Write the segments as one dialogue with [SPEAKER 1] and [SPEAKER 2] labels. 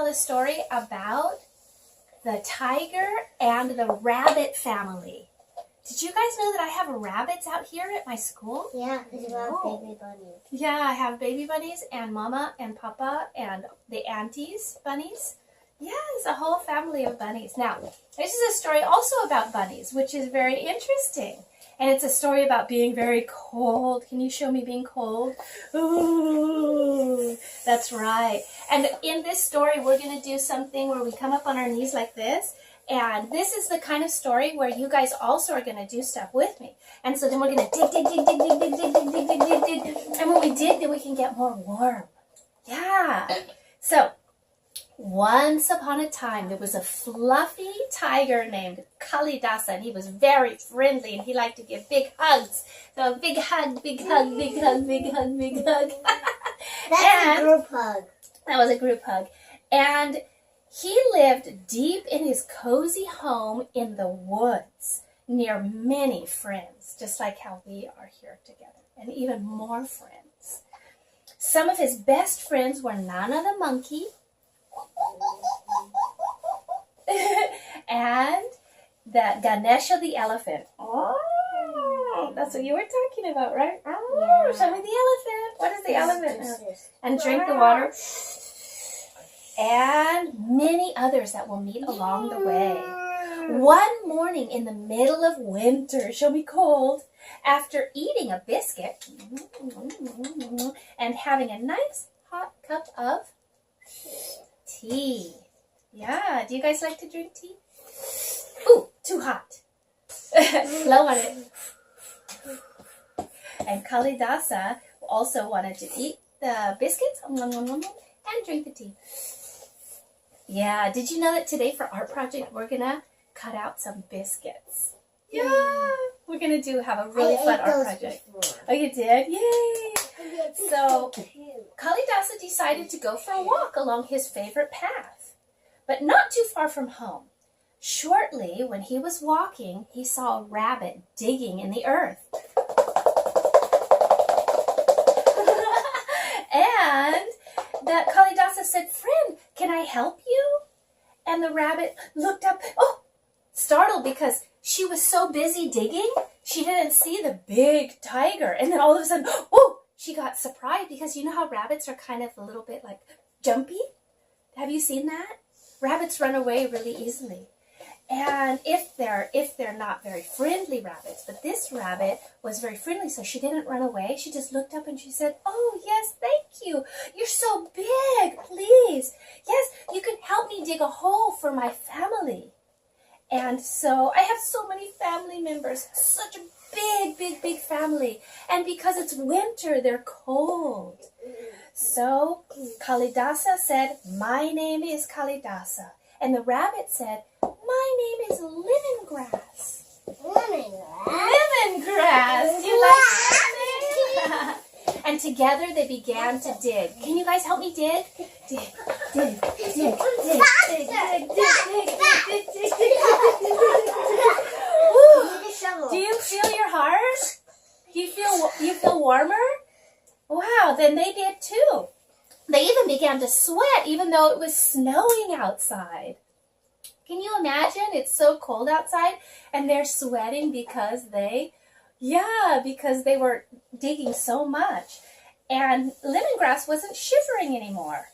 [SPEAKER 1] tell a story about the tiger and the rabbit family. Did you guys know that I have rabbits out here at my school?
[SPEAKER 2] Yeah, because you have baby bunnies.
[SPEAKER 1] Yeah, I have baby bunnies and Mama and Papa and the aunties bunnies. Yeah, it's a whole family of bunnies. Now, this is a story also about bunnies, which is very interesting. And it's a story about being very cold. Can you show me being cold? Ooh, that's right. And in this story, we're going to do something where we come up on our knees like this. And this is the kind of story where you guys also are going to do stuff with me. And so then we're going to dig. And when we dig, then we can get more warm. Yeah. So, once upon a time, there was a fluffy tiger named Kalidasa, and he was very friendly, and he liked to give big hugs. So big hug, big hug, big hug, big hug, big hug.
[SPEAKER 2] That's a group hug.
[SPEAKER 1] That was a group hug. And he lived deep in his cozy home in the woods, near many friends, just like how we are here together, and even more friends. Some of his best friends were Nana the monkey, and the Ganesha the elephant. Oh, that's what you were talking about, right? Oh, yeah. Show me the elephant. What is the elephant? And drink the water. And many others that we'll meet along the way. One morning in the middle of winter, she'll be cold, after eating a biscuit and having a nice hot cup of tea. Yeah, do you guys like to drink tea? Ooh, too hot. Blow on it. And Kalidasa also wanted to eat the biscuits and drink the tea. Yeah, did you know that today for our project we're going to cut out some biscuits? Yeah, we're going to have a really fun art project. Before. Oh, you did? Yay! So, Kalidasa decided to go for a walk along his favorite path, but not too far from home. Shortly, when he was walking, he saw a rabbit digging in the earth. And that Kalidasa said, "Friend, can I help you?" And the rabbit looked up, startled because she was so busy digging, she didn't see the big tiger. And then all of a sudden, she got surprised because you know how rabbits are kind of a little bit like jumpy? Have you seen that? Rabbits run away really easily. And if they're not very friendly rabbits, but this rabbit was very friendly, so she didn't run away. She just looked up and she said, "Oh, yes, thank you. You're so big, please. Yes, you can help me dig a hole for my family." And so I have so many family members, such a big family. And because it's winter, they're cold. So Kalidasa said, "My name is Kalidasa." And the rabbit said, "My name is Lemongrass." Lemongrass. You like that? And together they began to dig. Can you guys help me dig? Dig. Do you feel your heart? Do you feel warmer? Wow, then they did too. They even began to sweat even though it was snowing outside. Can you imagine? It's so cold outside and they're sweating because they were digging so much. And Lemongrass wasn't shivering anymore.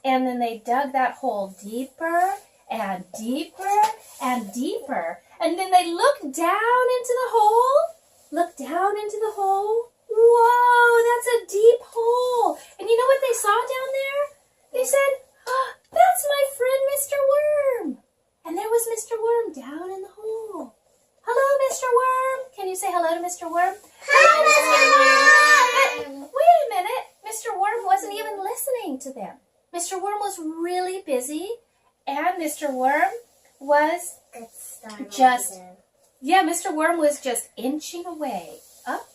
[SPEAKER 1] And then they dug that hole deeper and deeper and deeper. And then they looked down into the hole. Whoa, that's a deep hole. And you know what they saw down there? They said, "That's my friend Mr. Worm." And there was Mr. Worm down in the hole. "Hello, Mr. Worm." Can you say hello to Mr. Worm? Hello, Mr. Worm. Wait a minute. Mr. Worm wasn't even listening to them. Mr. Worm was really busy, and Mr. Worm was Mr. Worm was just inching away, up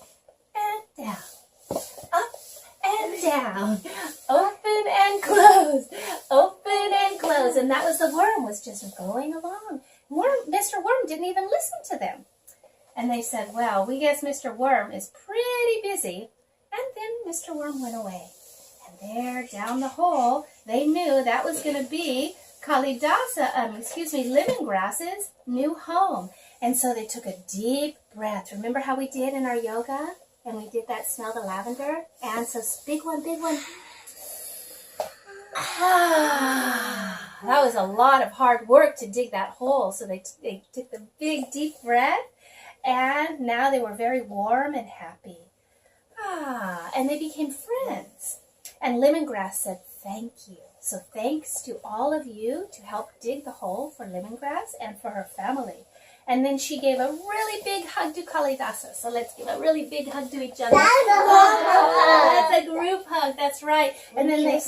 [SPEAKER 1] and down, up and down, open and close, and that was the worm was just going along. Mr. Worm didn't even listen to them. And they said, "Well, we guess Mr. Worm is pretty busy." And then Mr. Worm went away. And there, down the hole, they knew that was going to be Lemongrass's new home. And so they took a deep breath. Remember how we did in our yoga? And we did that smell the lavender? And so big one, big one. That was a lot of hard work to dig that hole. So they took the big deep breath. And now they were very warm and happy. And they became friends. And Lemongrass said, thank you. So thanks to all of you to help dig the hole for Lemongrass and for her family. And then she gave a really big hug to Kalidasa. So let's give a really big hug to each other. That's a group hug. That's right. And then they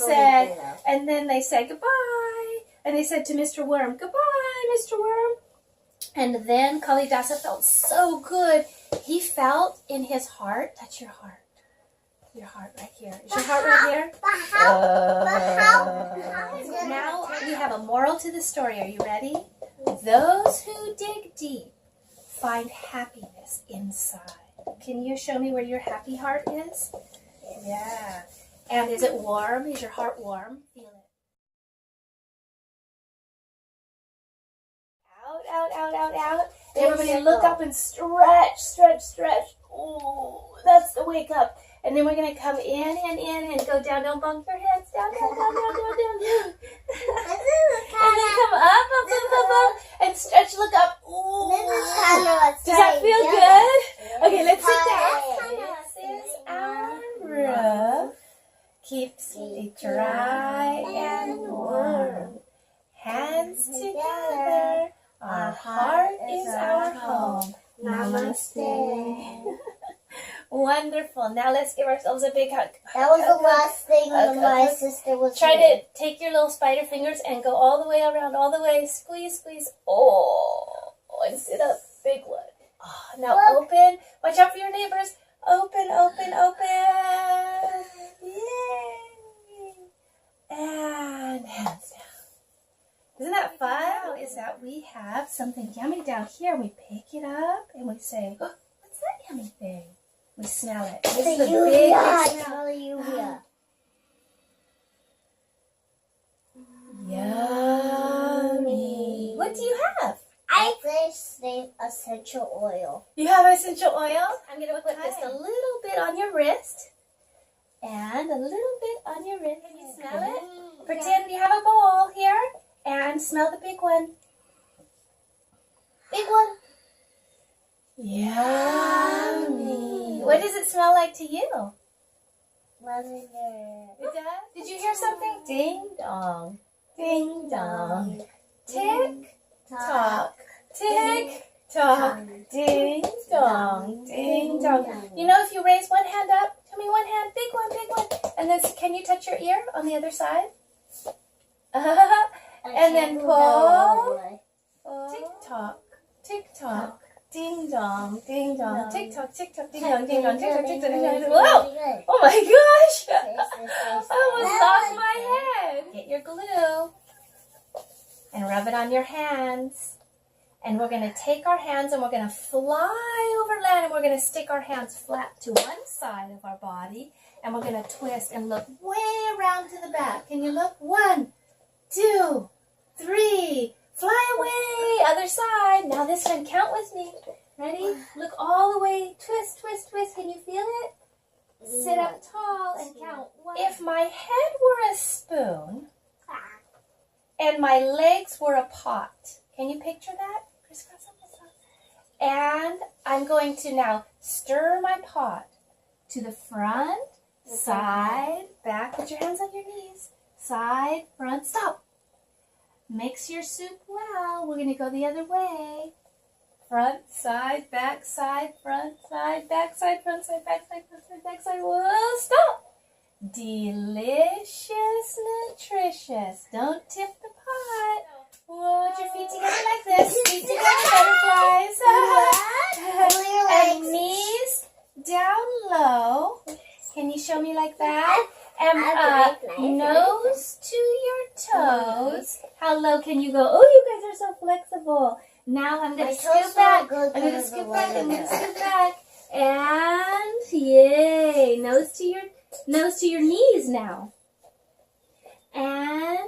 [SPEAKER 1] said goodbye. And they said to Mr. Worm, goodbye, Mr. Worm. And then Kalidasa felt so good. He felt in his heart. Touch your heart. Your heart right here. Is your heart right here? Now we have a moral to the story. Are you ready? Those who dig deep find happiness inside. Can you show me where your happy heart is? Yeah. And is it warm? Is your heart warm? Feel it. Out, out, out, out, out. Everybody look up and stretch, stretch, stretch. Oh, that's the wake up. And then we're going to come in and go down. Don't bump your heads. Down, down, down, down, down, down, down. And then come up, up, up, up, up. And stretch, look up. Ooh. Does that feel good? Okay, let's sit down. This is our roof. Keeps it dry and warm. Hands together. Our heart is our home. Namaste. Wonderful. Now let's give ourselves a big hug.
[SPEAKER 2] That was the last thing my sister was
[SPEAKER 1] Try to take your little spider fingers and go all the way around, all the way. Squeeze, squeeze. Oh, and sit up. Big one. Oh, now open. Watch out for your neighbors. Open, open, open. Yay. And hands down. Isn't that fun? Is that we have something yummy down here. We pick it up and we say, oh, what's that yummy thing? We smell it. This is a big smell. Yummy. What do you have?
[SPEAKER 2] I say essential oil.
[SPEAKER 1] You have essential oil? I'm going to put just a little bit on your wrist. And a little bit on your wrist. Can you smell it? Pretend you have a bowl here. And smell the big one. Big one. Yummy. What does it smell like to you?
[SPEAKER 2] Lavender.
[SPEAKER 1] It does? Did you hear something? Ding dong. Ding dong. Tick tock. Tick tock. Ding dong. Ding dong. You know, if you raise one hand up, tell me one hand, big one, big one. And then can you touch your ear on the other side? And then pull. Tick tock. Tick tock. Ding dong, ding dong, tick tock, ding dong, ding dong, tick tock, ding dong. Whoa! Oh my gosh! I almost lost my head. Get your glue and rub it on your hands. And we're going to take our hands and we're going to fly over land and we're going to stick our hands flat to one side of our body and we're going to twist and look way around to the back. Can you look? 1, 2, 3. Fly away, other side. Now this time, count with me. Ready? Look all the way. Twist, twist, twist. Can you feel it? Sit up tall and count. 1. If my head were a spoon and my legs were a pot, can you picture that? Crisscross applesauce. And I'm going to now stir my pot to the front, side, back. Put your hands on your knees. Side, front, stop. Mix your soup well. We're going to go the other way. Front, side, back, side, front, side, back, side, front, side, back, side, front, side, back, side. Whoa, stop. Delicious, nutritious. Don't tip the pot. Whoa, put your feet together like this. Feet together, butterflies. And knees down low. Can you show me like that? And nose to your toes. How low can you go? Oh, you guys are so flexible. Now I'm going to scoot back. I'm going to scoot back. I'm going to scoot back. And yay. Nose to your Nose to your knees now. And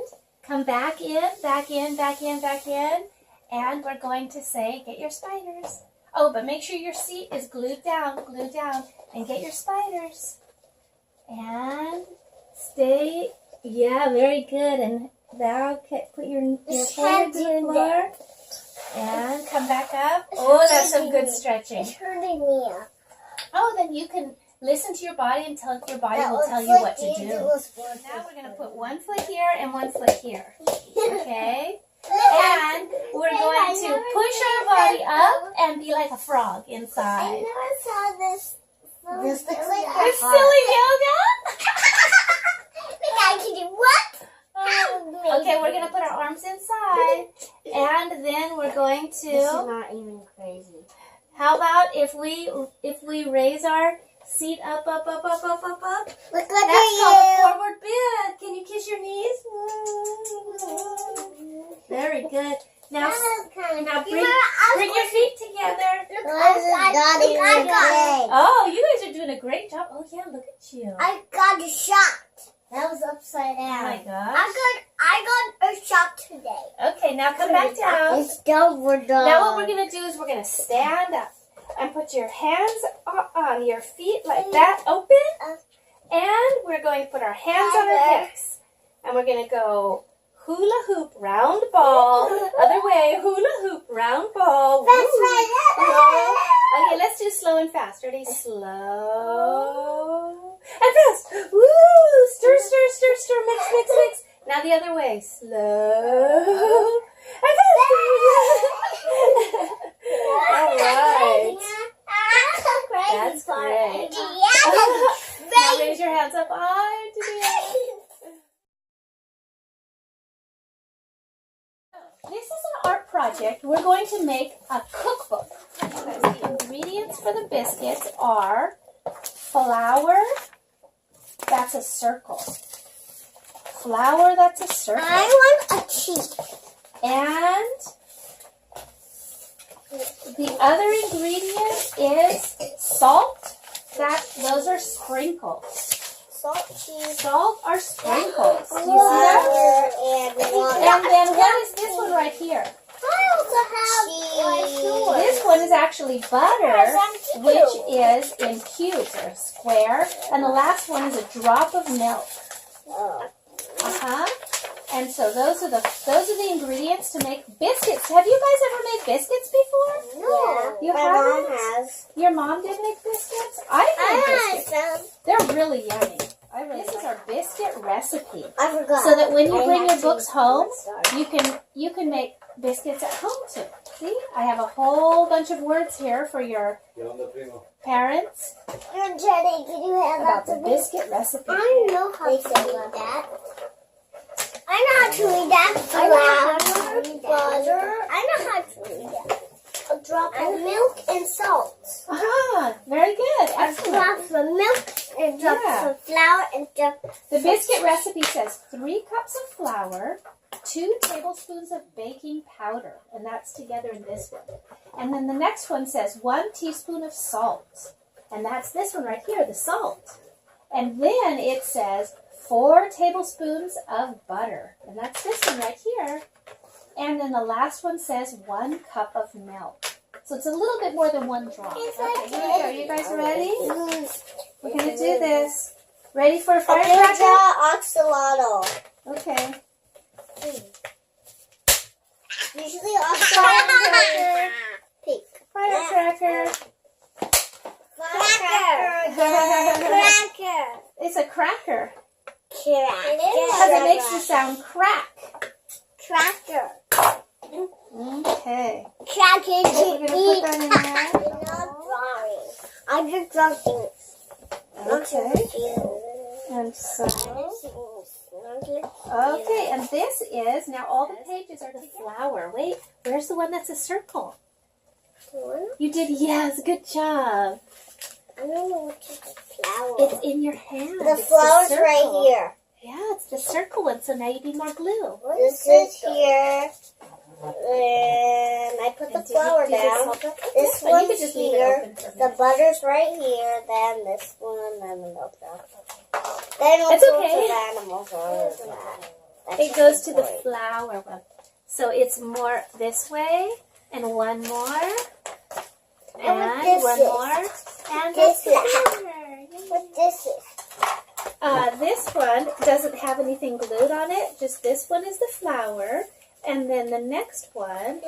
[SPEAKER 1] come back in, back in, back in, back in. And we're going to say, get your spiders. Oh, but make sure your seat is glued down, and get your spiders. And stay, yeah, very good. And now put your forehead to the floor. And come back up. Oh, that's some good stretching.
[SPEAKER 2] It's hurting me up.
[SPEAKER 1] Oh, then you can listen to your body and your body will tell you what to do. Now we're going to put one foot here and one foot here. Okay? And we're going to push our body up and be like a frog
[SPEAKER 2] I
[SPEAKER 1] inside.
[SPEAKER 2] never saw this. This looks like
[SPEAKER 1] It's silly yoga?
[SPEAKER 2] I can do what?
[SPEAKER 1] Okay, we're going to put our arms inside. And then we're going
[SPEAKER 2] This is
[SPEAKER 1] to,
[SPEAKER 2] not even crazy.
[SPEAKER 1] how about if we raise our seat up, up, up, up, up, up, up?
[SPEAKER 2] Look
[SPEAKER 1] That's
[SPEAKER 2] at
[SPEAKER 1] called a
[SPEAKER 2] you.
[SPEAKER 1] forward bend. Can you kiss your knees? Very good. Now bring your feet together. Oh, you guys are doing a great job. Oh yeah, look at you.
[SPEAKER 2] I got a shot. That was upside
[SPEAKER 1] Oh my
[SPEAKER 2] down.
[SPEAKER 1] gosh.
[SPEAKER 2] I got a shot today.
[SPEAKER 1] Okay, now come back down.
[SPEAKER 2] It's done. We're done.
[SPEAKER 1] Now what we're going to do is we're going to stand up and put your hands on your feet like that, open. And we're going to put our hands on our hips. And we're going to go hula hoop, round ball. Other way, hula hoop, round ball.
[SPEAKER 2] That's
[SPEAKER 1] Woo.
[SPEAKER 2] right.
[SPEAKER 1] Slow. Okay, let's do slow and fast. Ready? Slow and fast. Woo! Stir, stir, stir, stir. Mix, mix, mix. Now the other way. Slow and fast. All right. That's great. Now raise your hands up high to the air. This is an art project. We're going to make a cookbook. Because the ingredients for the biscuits are flour, that's a circle. Flour, that's a circle.
[SPEAKER 2] I want a cheese.
[SPEAKER 1] And the other ingredient is salt. Those are sprinkles.
[SPEAKER 2] Salt, cheese,
[SPEAKER 1] Salt are sprinkles. Do you see that?
[SPEAKER 2] and
[SPEAKER 1] And then what is this one right here?
[SPEAKER 2] I also have
[SPEAKER 1] This one is actually butter, which is in cubes or square. And the last one is a drop of milk. And so those are the ingredients to make biscuits. Have you guys ever made biscuits before?
[SPEAKER 2] No.
[SPEAKER 1] You
[SPEAKER 2] My
[SPEAKER 1] haven't?
[SPEAKER 2] mom has.
[SPEAKER 1] Your mom did make biscuits? I made biscuits.
[SPEAKER 2] some.
[SPEAKER 1] They're really yummy. This is our biscuit recipe.
[SPEAKER 2] I forgot.
[SPEAKER 1] So that when you
[SPEAKER 2] I
[SPEAKER 1] bring
[SPEAKER 2] have
[SPEAKER 1] your
[SPEAKER 2] to
[SPEAKER 1] books home,
[SPEAKER 2] start.
[SPEAKER 1] you can make biscuits at home too. See, I have a whole bunch of words here for your parents
[SPEAKER 2] Jenny, can you have
[SPEAKER 1] about
[SPEAKER 2] that
[SPEAKER 1] the biscuit recipe.
[SPEAKER 2] I know how to read that. I know how to read that. Flour, butter. I know how to read that. A drop of milk and salt.
[SPEAKER 1] Ah, very good.
[SPEAKER 2] A
[SPEAKER 1] Excellent.
[SPEAKER 2] drop of milk and a drop of flour and
[SPEAKER 1] The biscuit recipe says 3 cups of flour, 2 tablespoons of baking powder, and that's together in this one. And then the next one says 1 teaspoon of salt, and that's this one right here, the salt. And then it says 4 tablespoons of butter, and that's this one right here. And then the last one says 1 cup of milk. So it's a little bit more than 1 drop. Okay, here we go. You guys ready? We're going to do this. Ready for a firecracker?
[SPEAKER 2] Oxalotl.
[SPEAKER 1] Okay.
[SPEAKER 2] Usually oxalotl. Pink.
[SPEAKER 1] Firecracker.
[SPEAKER 2] Cracker.
[SPEAKER 1] It's a cracker.
[SPEAKER 2] Because
[SPEAKER 1] It makes the sound crack.
[SPEAKER 2] Cracker.
[SPEAKER 1] Okay.
[SPEAKER 2] Cracker to
[SPEAKER 1] We're going to put that in there.
[SPEAKER 2] I'm not drawing. I'm just drawing.
[SPEAKER 1] Okay. And so, okay, and this is, now all the pages are the flour. Wait, where's the one that's a circle? You did, yes, good job.
[SPEAKER 2] I don't know what is the flour.
[SPEAKER 1] It's in your hand.
[SPEAKER 2] The
[SPEAKER 1] It's
[SPEAKER 2] flour's
[SPEAKER 1] circle.
[SPEAKER 2] right here.
[SPEAKER 1] Yeah, it's the circle one, so now you need more glue.
[SPEAKER 2] This is here. And I put the flour down. This
[SPEAKER 1] one
[SPEAKER 2] one's here. The butter's right here. Then this one, then the milk down. Then all
[SPEAKER 1] That's
[SPEAKER 2] sorts
[SPEAKER 1] okay.
[SPEAKER 2] of animals are in that. That's
[SPEAKER 1] It
[SPEAKER 2] just
[SPEAKER 1] goes to the
[SPEAKER 2] point.
[SPEAKER 1] flower one. So it's more this way, and one more, and
[SPEAKER 2] what this
[SPEAKER 1] one
[SPEAKER 2] is.
[SPEAKER 1] more, and
[SPEAKER 2] This
[SPEAKER 1] that's the
[SPEAKER 2] is.
[SPEAKER 1] flower.
[SPEAKER 2] What this is.
[SPEAKER 1] This one doesn't have anything glued on it. Just this one is the flower, and then the next one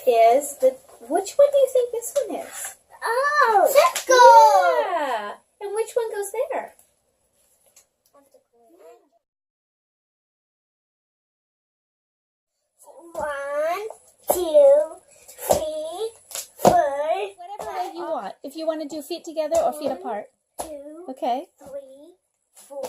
[SPEAKER 1] is the. Which one do you think this one is?
[SPEAKER 2] Oh, circle.
[SPEAKER 1] Yeah. And which one goes there?
[SPEAKER 2] One, two, three, four.
[SPEAKER 1] Whatever way you want. If you want to do feet together or feet apart.
[SPEAKER 2] 2,
[SPEAKER 1] Okay.
[SPEAKER 2] 3, 4,